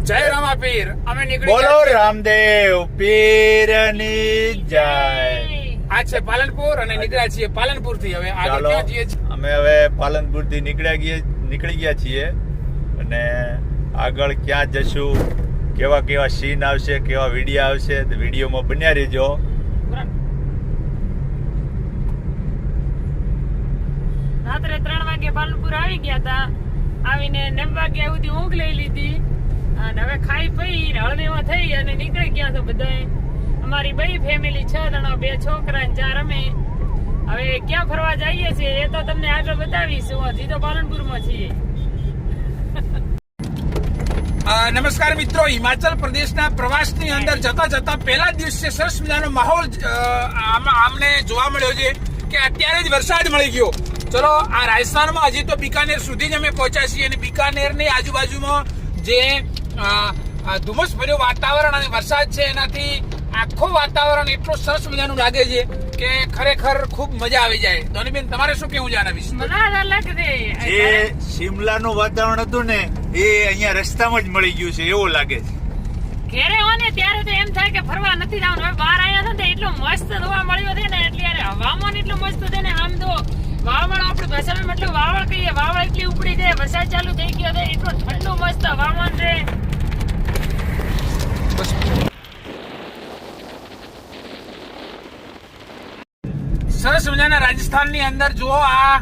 જય રામાપીર. અમે નીકળી બોલો રામદેવ પીરની જય. આ છે પાલનપુર અને નીકળ્યા છીએ પાલનપુર થી. હવે આગળ ક્યાં જઈએ છીએ? અમે હવે પાલનપુર થી નીકળી ગયા છીએ અને આગળ ક્યાં જશું, કેવા કેવા સીન આવશે, કેવા વિડીયો આવશે, તો વિડીયોમાં બન્યા રહેજો. રાત્રે 3 વાગે પાલનપુર આવી ગયા હતા. આવીને 9 વાગ્યા સુધી ઊંઘ લઈ લીધી અને હવે ખાઈ પી હળદીમાં થઈ અને નીકળી ગયા તો બધાએ. અમારી બધી ફેમિલી 6 જણા, 2 છોકરા ને 4 અમે. હવે ક્યાં ફરવા જઈએ છીએ એ તો તમને આગળ બતાવીશું. હજી તો પાલનપુરમાં છીએ. નમસ્કાર મિત્રો, હિમાચલ પ્રદેશના પ્રવાસની અંદર જતા જતા પહેલા દિવસે સરસ મજાનો માહોલ આમને જોવા મળ્યો છે કે અત્યારે જ વરસાદ મળી ગયો. ચલો, આ રાજસ્થાનમાં હજી તો બિકાનેર સુધી જ અમે પહોંચ્યા છીએ અને બિકાનેરની આજુબાજુમાં જે ધુમ્મસ ભર્યું વાતાવરણ અને વરસાદ છે એનાથી આખું વાતાવરણ એટલું સરસ મજાનું લાગે છે કે ખરેખર ખૂબ મજા આવી જાય. ધોનીબેન, તમારે શું કેવું છે આના વિશે? જે શિમલાનું વાતાવરણ હતું ને એ અહીંયા રસ્તામાં જ મળી ગયું છે એવું લાગે છે. ઘેરે હો ને ત્યારે તો એમ થાય કે ફરવા નથી જવાનું. હવે બહાર આવ્યા હતા ને એટલું મસ્ત જોવા મળ્યું છે ને, એટલે હવામાન એટલું મસ્ત છે ને. આમ તો વાવળ, આપણે ભાષામાં મતલબ વાવળ કહીએ, વાવળ એટલી ઉપડી છે, વરસાદ ચાલુ થઈ ગયો છે, એટલું ઠંડુ મસ્ત હવામાન છે. સરસ મજાના રાજસ્થાનની અંદર જુઓ, આ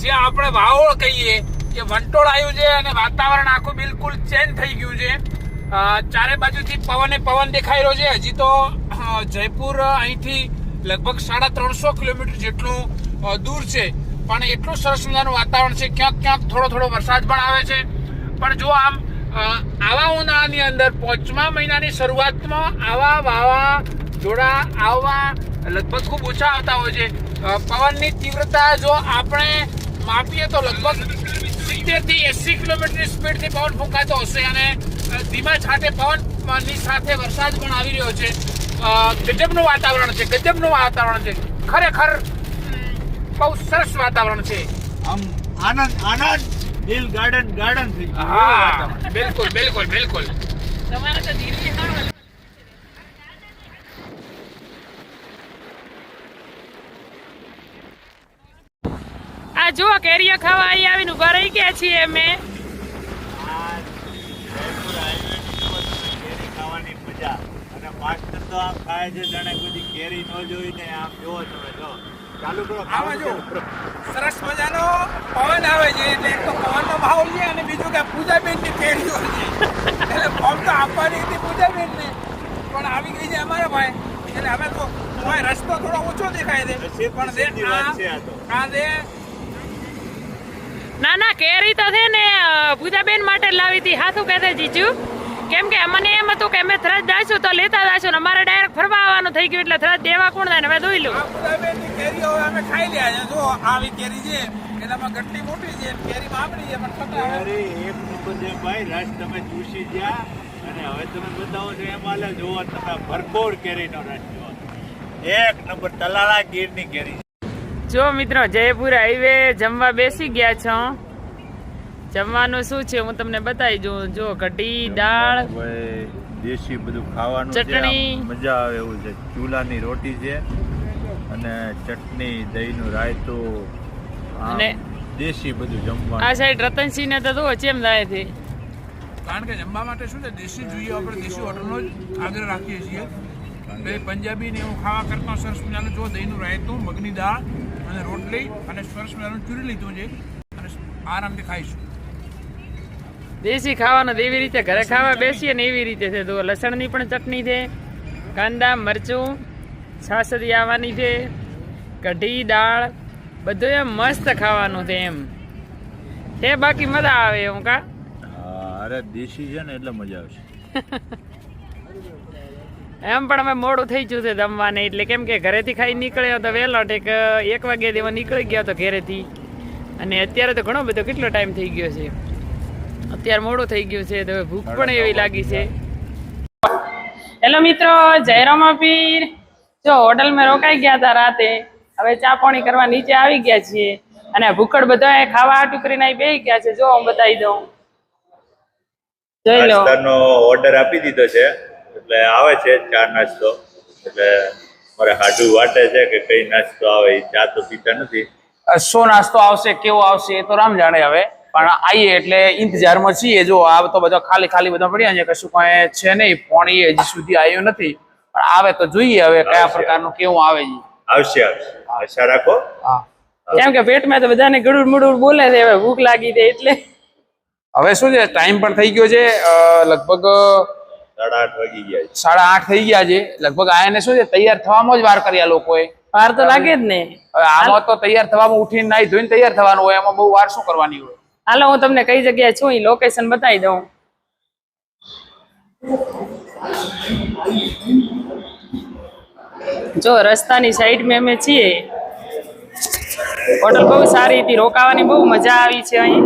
જે આપણે વાવળ કહીએ કે વંટોળ આવ્યું છે અને વાતાવરણ આખું બિલકુલ ચેન્જ થઈ ગયું છે. ચારે બાજુથી પવન દેખાઈ રહ્યો છે. હજી તો જયપુર અહીંથી લગભગ 350 કિલોમીટર જેટલું દૂર છે, પણ એટલું સરસ મજાનું વાતાવરણ છે. ક્યાંક ક્યાંક થોડો વરસાદ પણ આવે છે. પણ જો આમ આવા ઉનાળાની અંદર 5મા મહિનાની શરૂઆતમાં આવા વાવાઝોડા આવવા લગભગ ખૂબ ઓછા આવતા હોય છે. પવનની તીવ્રતા જો આપણે માપીએ તો લગભગ 70 થી 80 કિલોમીટરની સ્પીડથી પવન ફૂંકાતો હશે અને ધીમા છાંટે પવનની સાથે વરસાદ પણ આવી રહ્યો છે. ગજબનું વાતાવરણ છે, ખરેખર બહુ સરસ વાતાવરણ છે. આમ આનંદ દિલ ગાર્ડન થઈ ગયું. હા, બિલકુલ. તમારે તો દિલ્હી ના આ જુઓ, કેરીઓ ખાવા અહીં આવીને ઉભા રહી ગયા છીએ અમે. કેરી ખાવાની મજા અને માસ્ટર તો આમ ખાય છે જાણે કોઈ કેરી ન જોઈ ને. આમ જોવો તમે, જો ચાલુ કરો. આમાં જો સરસ મજાનો પવન આવે છે એટલે એક તો પવનનો માહોલ છે અને બીજું કે પૂજાબેનની કેરીઓ છે. એટલે ફોર્મ તો આપવાની હતી પૂજાબેનને, પણ આવી ગઈ છે અમારા ભાઈ. એટલે અમે તો રસ્તો થોડો ઓછો દેખાય છે, પણ ના કેરી તો છે ને પૂજાબેન માટે લાવી હતી. હાથું કહેતા જીજુ, કેમ કે અમને એમ હતું કે અમે થરાદ જાશું તો લેતા જાશું ને અમારે ડાયરેક્ટ ફરવા આવવાનું થઈ ગયું એટલે થરાદ દેવા કોણ થાય ને હવે દોઈ લો. પૂજાબેનની કેરીઓ હવે અમે ખાઈ લ્યા છે. જો આવી કેરી છે એનામાં ગટ્ટી મોટી છે, કેરીમાં આપણી છે, પણ કેરી એક નંબર છે ભાઈ. રસ તમે ચૂસી ગયા અને હવે તમે બતાવો છો એમાં જોવો તમે ભરપૂર કેરીનો રસ જોવો. એક નંબર તલાળા ગીરની કેરી. જો મિત્રો, જયપુર હાઈવે જમવા બેસી ગયા છો. જમવાનું શું છે હું તમને બતાવી દઉં. જો કઢી, દાળ, દેશી બધું ખાવાનું, ચટણી, મજા આવે એવું છે. ચૂલાની રોટી છે અને ચટણી, દહીંનું રાયતું અને દેશી બધું જમવાનું. આ સાઈડ રતનસિંહ ને તો ચેમ જાય છે, કારણ કે જમવા માટે શું છે, દેશી જોઈએ. આપણે દેશી હોટલનો જ આગ્રહ રાખીએ છીએ. પંજાબી ને એવું ખાવા કરતા સરસ મજાનું જો દહીંનું રાયતું, મગની દાળ અને રોટલી અને સરસ મજાનું ચૂરી લીધું છે અને આરામથી ખાઈશું. દેશી ખાવાનું એવી રીતે ઘરે ખાવા બેસીએ ને એવી રીતે છે. તો લસણની પણ ચટણી છે, કાંદા, મરચું, છાસરી આવવાની છે, કઢી, દાળ, બધું એમ મસ્ત ખાવાનું છે. એમ છે, બાકી મજા આવે એમ કા. અરે દેશી છે ને એટલે મજા આવશે. એમ પણ અમે મોડું થઈ ગયું છે જમવાને, એટલે કેમ કે ઘરેથી ખાઈ નીકળ્યો તો વહેલો 1 વાગ્યા દેવા નીકળી ગયો તો ઘરેથી. અને અત્યારે તો ઘણો બધો કેટલો ટાઈમ થઈ ગયો છે, અત્યારે મોડું થઈ ગયું છે તો ભૂખ પણ એવી લાગી છે. હેલો મિત્રો, જય રામાપીર. જો હોટલમાં રોકાઈ ગયા હતા રાતે, હવે ચા પાણી કરવા નીચે આવી ગયા છીએ અને ભૂખડ બધા ખાવા હાટું કરીને બેસી ગયા છે. જો હું બતાવી દઉં. જોઈ લો નાસ્તાનો ઓર્ડર આપી દીધો છે એટલે આવે છે ચા નાસ્તો. એટલે મારે હાડું વાટે છે કે કઈ નાસ્તો આવે. એ ચા તો પીતા નથી. શું નાસ્તો આવશે કેવો આવશે એ તો રામ જાણે હવે, પણ આવીએ એટલે ઇંતજારમાં છીએ. જો આ તો બધા ખાલી ખાલી બધા પડ્યા છે, કશું કઈ છે નહીં. પાણી હજી સુધી આવ્યું નથી, પણ આવે તો જોઈએ હવે કયા પ્રકારનું કેવું આવે છે. આવશે આશા રાખો. હા, કેમ કે પેટમાં તો બધાને ગળુડ મુડુડ બોલે છે, હવે ભૂખ લાગી છે એટલે. હવે શું છે, ટાઈમ પણ થઈ ગયો છે. લગભગ 8:30 વાગી ગયા છે. 8:30 થઈ ગયા છે. લગભગ આને શું છે, તૈયાર થવામાં જ વાર કર્યા લોકોએ. વાર તો લાગે જ ને. હવે આમાં તો તૈયાર થવામાં ઉઠીને નાઈ ધોઈને તૈયાર થવાનું હોય, એમાં બહુ વાર શું કરવાની હોય. હાલો હું તમને કઈ જગ્યાએ છું એ લોકેશન બતાવી દઉં. જો રસ્તાની સાઈડ માં અમે છીએ. હોટલ બહુ સારી હતી, રોકાવાની બહુ મજા આવી છે અહીં.